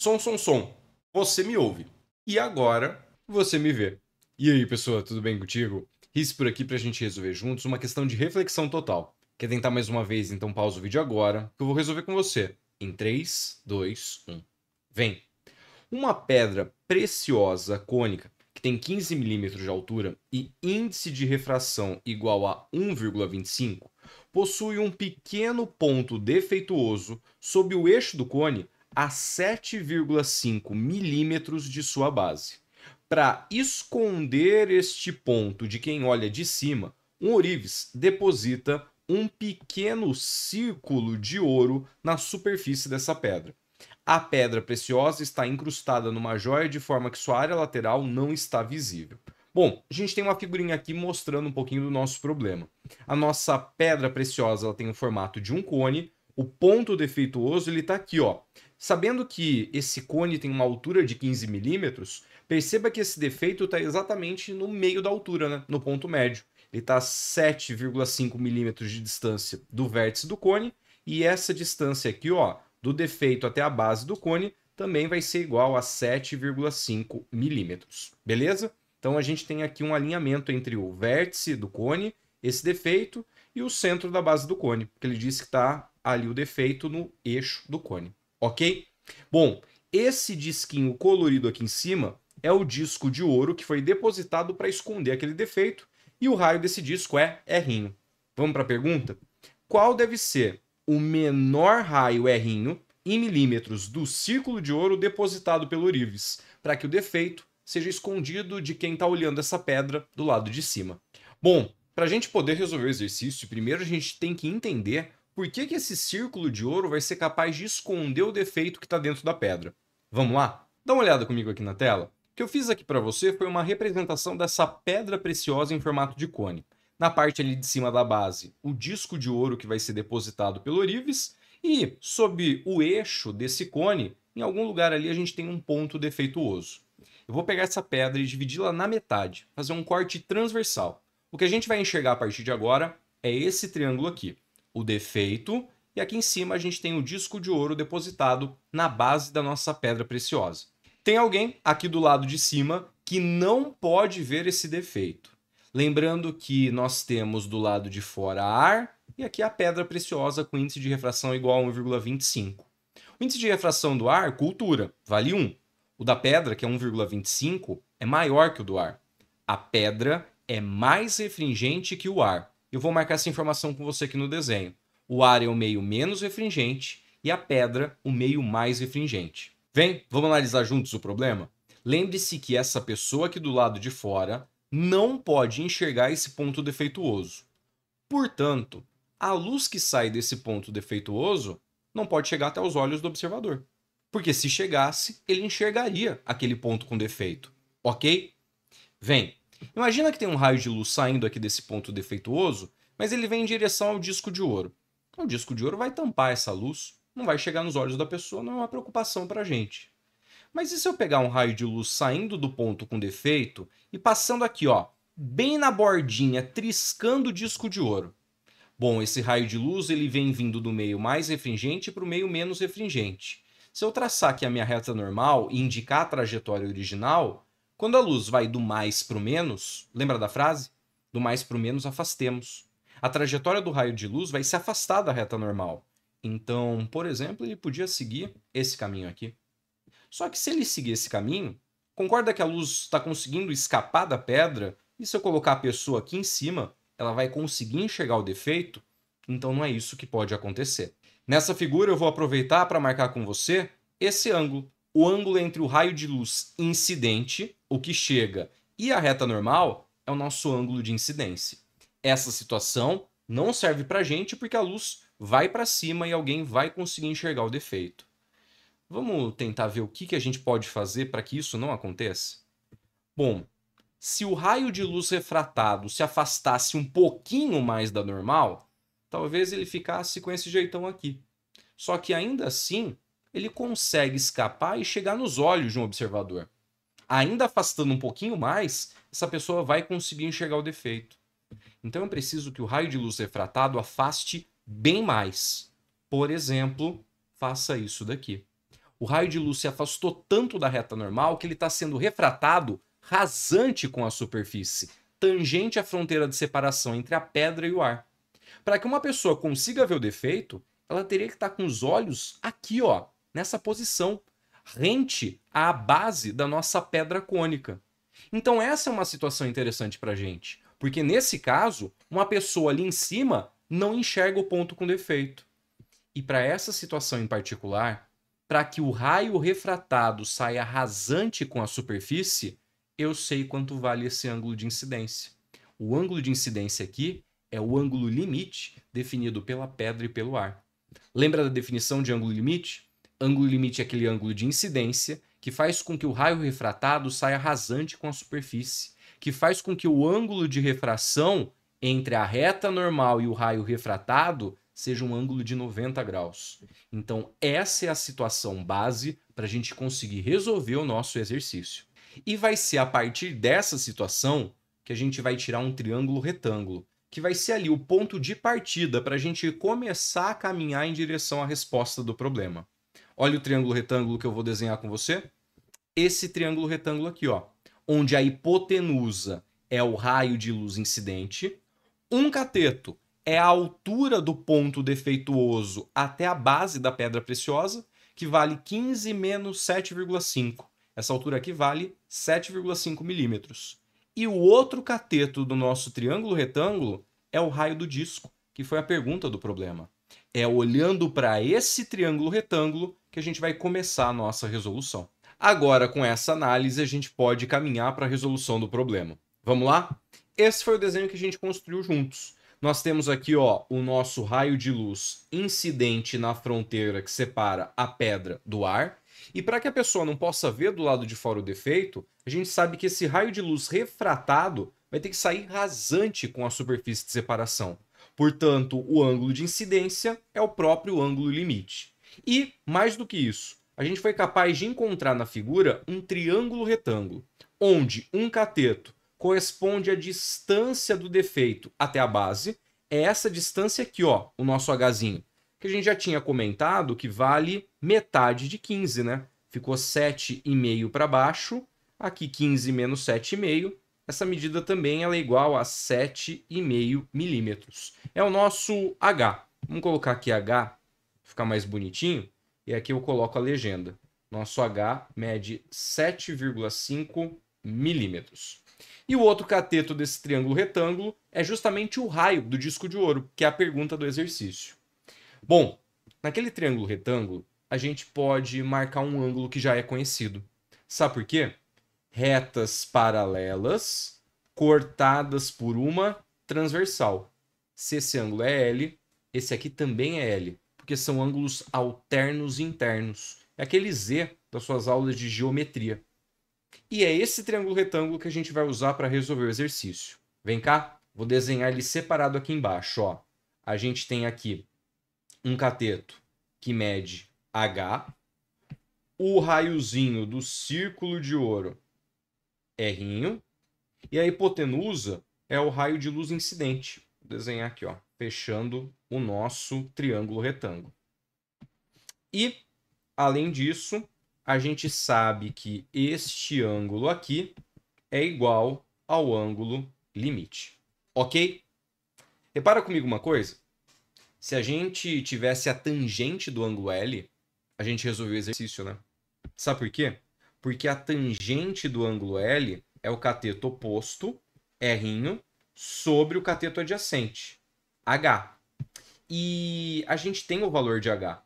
Som. Você me ouve. E agora você me vê. E aí, pessoa, tudo bem contigo? Riz por aqui pra gente resolver juntos uma questão de reflexão total. Quer tentar mais uma vez? Então pausa o vídeo agora, que eu vou resolver com você. Em 3, 2, 1. Vem! Uma pedra preciosa cônica que tem 15 milímetros de altura e índice de refração igual a 1,25 possui um pequeno ponto defeituoso sob o eixo do cone a 7,5 milímetros de sua base. Para esconder este ponto de quem olha de cima, um ourives deposita um pequeno círculo de ouro na superfície dessa pedra. A pedra preciosa está incrustada numa joia de forma que sua área lateral não está visível. Bom, a gente tem uma figurinha aqui mostrando um pouquinho do nosso problema. A nossa pedra preciosa ela tem o formato de um cone, o ponto defeituoso ele está aqui, ó. Sabendo que esse cone tem uma altura de 15 milímetros, perceba que esse defeito está exatamente no meio da altura, né? No ponto médio. Ele está a 7,5 milímetros de distância do vértice do cone, e essa distância aqui, ó, do defeito até a base do cone também vai ser igual a 7,5 milímetros, beleza? Então a gente tem aqui um alinhamento entre o vértice do cone, esse defeito, e o centro da base do cone, porque ele disse que está ali o defeito no eixo do cone, ok? Bom, esse disquinho colorido aqui em cima é o disco de ouro que foi depositado para esconder aquele defeito, e o raio desse disco é R'. Vamos para a pergunta? Qual deve ser o menor raio R' em milímetros do círculo de ouro depositado pelo ourives, para que o defeito seja escondido de quem está olhando essa pedra do lado de cima? Bom, para a gente poder resolver o exercício, primeiro a gente tem que entender por que esse círculo de ouro vai ser capaz de esconder o defeito que está dentro da pedra. Vamos lá? Dá uma olhada comigo aqui na tela. O que eu fiz aqui para você foi uma representação dessa pedra preciosa em formato de cone. Na parte ali de cima da base, o disco de ouro que vai ser depositado pelo ourives, e sob o eixo desse cone, em algum lugar ali a gente tem um ponto defeituoso. Eu vou pegar essa pedra e dividi-la na metade, fazer um corte transversal. O que a gente vai enxergar a partir de agora é esse triângulo aqui, o defeito, e aqui em cima a gente tem o disco de ouro depositado na base da nossa pedra preciosa. Tem alguém aqui do lado de cima que não pode ver esse defeito. Lembrando que nós temos do lado de fora ar e aqui a pedra preciosa com índice de refração igual a 1,25. O índice de refração do ar, cultura, vale 1. O da pedra, que é 1,25, é maior que o do ar. A pedra é mais refringente que o ar. Eu vou marcar essa informação com você aqui no desenho. O ar é o meio menos refringente e a pedra o meio mais refringente. Vem, vamos analisar juntos o problema? Lembre-se que essa pessoa aqui do lado de fora não pode enxergar esse ponto defeituoso. Portanto, a luz que sai desse ponto defeituoso não pode chegar até os olhos do observador. Porque se chegasse, ele enxergaria aquele ponto com defeito. Ok? Vem. Imagina que tem um raio de luz saindo aqui desse ponto defeituoso, mas ele vem em direção ao disco de ouro. O disco de ouro vai tampar essa luz, não vai chegar nos olhos da pessoa, não é uma preocupação para a gente. Mas e se eu pegar um raio de luz saindo do ponto com defeito e passando aqui, ó, bem na bordinha, triscando o disco de ouro? Bom, esse raio de luz ele vem vindo do meio mais refringente para o meio menos refringente. Se eu traçar aqui a minha reta normal e indicar a trajetória original, quando a luz vai do mais para o menos, lembra da frase? Do mais para o menos afastemos. A trajetória do raio de luz vai se afastar da reta normal. Então, por exemplo, ele podia seguir esse caminho aqui. Só que se ele seguir esse caminho, concorda que a luz está conseguindo escapar da pedra? E se eu colocar a pessoa aqui em cima, ela vai conseguir enxergar o defeito? Então não é isso que pode acontecer. Nessa figura eu vou aproveitar para marcar com você esse ângulo. O ângulo entre o raio de luz incidente, o que chega, e a reta normal é o nosso ângulo de incidência. Essa situação não serve para a gente porque a luz vai para cima e alguém vai conseguir enxergar o defeito. Vamos tentar ver o que a gente pode fazer para que isso não aconteça? Bom, se o raio de luz refratado se afastasse um pouquinho mais da normal, talvez ele ficasse com esse jeitão aqui. Só que ainda assim, ele consegue escapar e chegar nos olhos de um observador. Ainda afastando um pouquinho mais, essa pessoa vai conseguir enxergar o defeito. Então eu preciso que o raio de luz refratado afaste bem mais. Por exemplo, faça isso daqui. O raio de luz se afastou tanto da reta normal que ele está sendo refratado rasante com a superfície, tangente à fronteira de separação entre a pedra e o ar. Para que uma pessoa consiga ver o defeito, ela teria que estar com os olhos aqui, ó, nessa posição, rente à base da nossa pedra cônica. Então essa é uma situação interessante para a gente, porque nesse caso, uma pessoa ali em cima não enxerga o ponto com defeito. E para essa situação em particular, para que o raio refratado saia rasante com a superfície, eu sei quanto vale esse ângulo de incidência. O ângulo de incidência aqui é o ângulo limite definido pela pedra e pelo ar. Lembra da definição de ângulo limite? Ângulo limite é aquele ângulo de incidência que faz com que o raio refratado saia rasante com a superfície, que faz com que o ângulo de refração entre a reta normal e o raio refratado seja um ângulo de 90 graus. Então, essa é a situação base para a gente conseguir resolver o nosso exercício. E vai ser a partir dessa situação que a gente vai tirar um triângulo retângulo, que vai ser ali o ponto de partida para a gente começar a caminhar em direção à resposta do problema. Olha o triângulo retângulo que eu vou desenhar com você. Esse triângulo retângulo aqui, ó, onde a hipotenusa é o raio de luz incidente, um cateto é a altura do ponto defeituoso até a base da pedra preciosa, que vale 15 menos 7,5. Essa altura aqui vale 7,5 milímetros. E o outro cateto do nosso triângulo retângulo é o raio do disco, que foi a pergunta do problema. É olhando para esse triângulo retângulo que a gente vai começar a nossa resolução. Agora, com essa análise, a gente pode caminhar para a resolução do problema. Vamos lá? Esse foi o desenho que a gente construiu juntos. Nós temos aqui, ó, o nosso raio de luz incidente na fronteira que separa a pedra do ar. E para que a pessoa não possa ver do lado de fora o defeito, a gente sabe que esse raio de luz refratado vai ter que sair rasante com a superfície de separação. Portanto, o ângulo de incidência é o próprio ângulo limite. E, mais do que isso, a gente foi capaz de encontrar na figura um triângulo retângulo, onde um cateto corresponde à distância do defeito até a base. É essa distância aqui, ó, o nosso Hzinho, que a gente já tinha comentado que vale metade de 15, né? Ficou 7,5 para baixo, aqui 15 menos 7,5. Essa medida também ela é igual a 7,5 milímetros. É o nosso H. Vamos colocar aqui H, ficar mais bonitinho. E aqui eu coloco a legenda. Nosso H mede 7,5 milímetros. E o outro cateto desse triângulo retângulo é justamente o raio do disco de ouro, que é a pergunta do exercício. Bom, naquele triângulo retângulo, a gente pode marcar um ângulo que já é conhecido. Sabe por quê? Retas paralelas cortadas por uma transversal. Se esse ângulo é L, esse aqui também é L, porque são ângulos alternos internos. É aquele Z das suas aulas de geometria. E é esse triângulo retângulo que a gente vai usar para resolver o exercício. Vem cá, vou desenhar ele separado aqui embaixo. Ó. A gente tem aqui um cateto que mede H, o raiozinho do círculo de ouro R, e a hipotenusa é o raio de luz incidente. Vou desenhar aqui, ó, fechando o nosso triângulo retângulo. E, além disso, a gente sabe que este ângulo aqui é igual ao ângulo limite. Ok? Repara comigo uma coisa. Se a gente tivesse a tangente do ângulo L, a gente resolveu o exercício, né? Sabe por quê? Porque a tangente do ângulo L é o cateto oposto, R, sobre o cateto adjacente, H. E a gente tem o valor de H.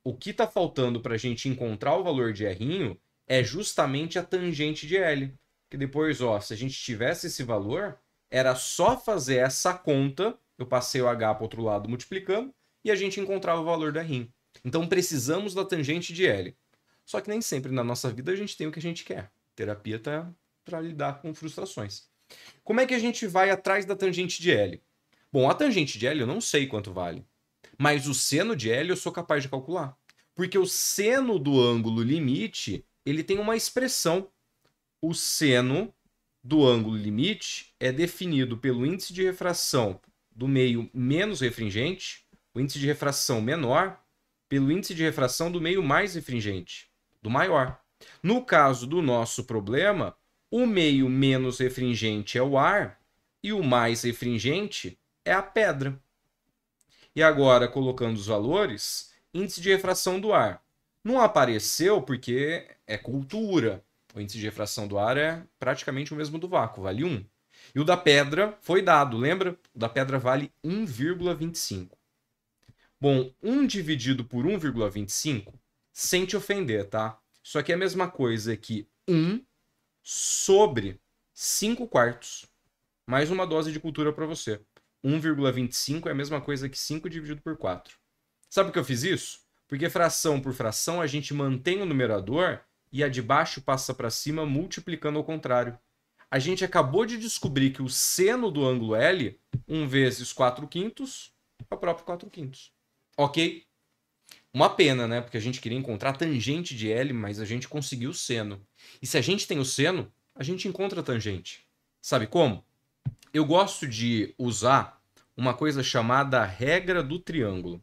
O que está faltando para a gente encontrar o valor de R é justamente a tangente de L. Que depois, ó, se a gente tivesse esse valor, era só fazer essa conta, eu passei o H para o outro lado multiplicando, e a gente encontrava o valor da R. Então precisamos da tangente de L. Só que nem sempre na nossa vida a gente tem o que a gente quer. A terapia está para lidar com frustrações. Como é que a gente vai atrás da tangente de L? Bom, a tangente de L eu não sei quanto vale. Mas o seno de L eu sou capaz de calcular. Porque o seno do ângulo limite, ele tem uma expressão. O seno do ângulo limite é definido pelo índice de refração do meio menos refringente, o índice de refração menor, pelo índice de refração do meio mais refringente. do maior. No caso do nosso problema, o meio menos refringente é o ar e o mais refringente é a pedra. E agora, colocando os valores, índice de refração do ar. Não apareceu porque é cultura. O índice de refração do ar é praticamente o mesmo do vácuo, vale 1. E o da pedra foi dado, lembra? O da pedra vale 1,25. Bom, 1 dividido por 1,25, sem te ofender, tá? Isso aqui é a mesma coisa que 1 sobre 5 quartos. Mais uma dose de cultura para você. 1,25 é a mesma coisa que 5 dividido por 4. Sabe por que eu fiz isso? Porque fração por fração a gente mantém o numerador e a de baixo passa para cima multiplicando ao contrário. A gente acabou de descobrir que o seno do ângulo L, 1 vezes 4/5, é o próprio 4/5. Ok? Uma pena, né? Porque a gente queria encontrar a tangente de L, mas a gente conseguiu o seno. E se a gente tem o seno, a gente encontra a tangente. Sabe como? Eu gosto de usar uma coisa chamada regra do triângulo.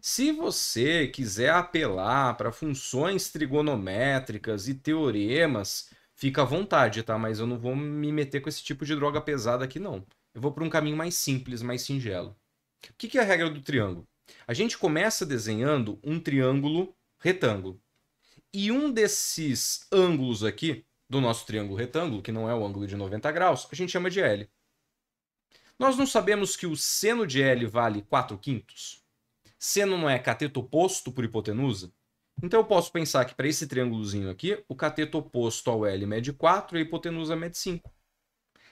Se você quiser apelar para funções trigonométricas e teoremas, fica à vontade, tá? Mas eu não vou me meter com esse tipo de droga pesada aqui, não. Eu vou para um caminho mais simples, mais singelo. O que é a regra do triângulo? A gente começa desenhando um triângulo retângulo. E um desses ângulos aqui, do nosso triângulo retângulo, que não é o ângulo de 90 graus, a gente chama de L. Nós não sabemos que o seno de L vale 4/5? Seno não é cateto oposto por hipotenusa? Então eu posso pensar que para esse triângulozinho aqui, o cateto oposto ao L mede 4 e a hipotenusa mede 5.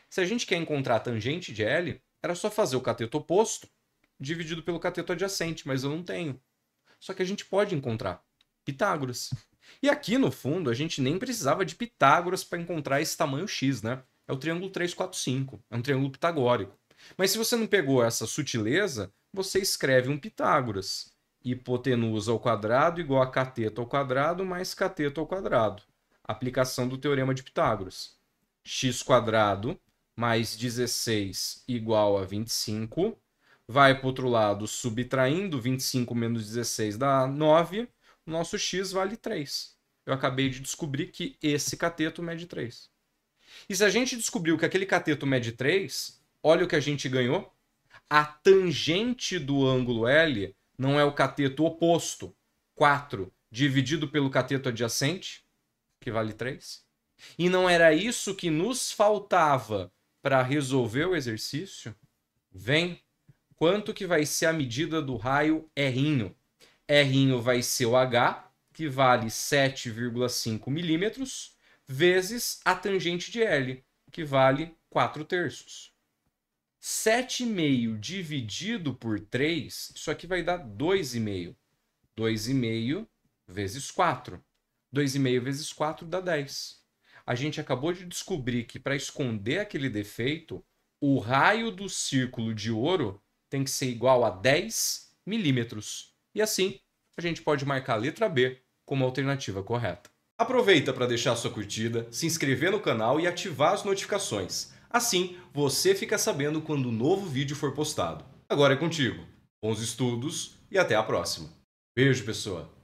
Se a gente quer encontrar a tangente de L, era só fazer o cateto oposto dividido pelo cateto adjacente, mas eu não tenho. Só que a gente pode encontrar Pitágoras. E aqui, no fundo, a gente nem precisava de Pitágoras para encontrar esse tamanho X, né? É o triângulo 3, 4, 5. É um triângulo pitagórico. Mas se você não pegou essa sutileza, você escreve um Pitágoras. Hipotenusa ao quadrado igual a cateto ao quadrado mais cateto ao quadrado. Aplicação do teorema de Pitágoras. X quadrado mais 16 igual a 25. Vai para o outro lado, subtraindo 25 menos 16 dá 9. O nosso x vale 3. Eu acabei de descobrir que esse cateto mede 3. E se a gente descobriu que aquele cateto mede 3, olha o que a gente ganhou. A tangente do ângulo L não é o cateto oposto, 4, dividido pelo cateto adjacente, que vale 3. E não era isso que nos faltava para resolver o exercício? Vem. Quanto que vai ser a medida do raio R'? R' vai ser o H, que vale 7,5 milímetros, vezes a tangente de L, que vale 4/3. 7,5 dividido por 3, isso aqui vai dar 2,5. 2,5 vezes 4. 2,5 vezes 4 dá 10. A gente acabou de descobrir que para esconder aquele defeito, o raio do círculo de ouro tem que ser igual a 10 milímetros. E assim, a gente pode marcar a letra B como alternativa correta. Aproveita para deixar sua curtida, se inscrever no canal e ativar as notificações. Assim, você fica sabendo quando um novo vídeo for postado. Agora é contigo. Bons estudos e até a próxima. Beijo, pessoa!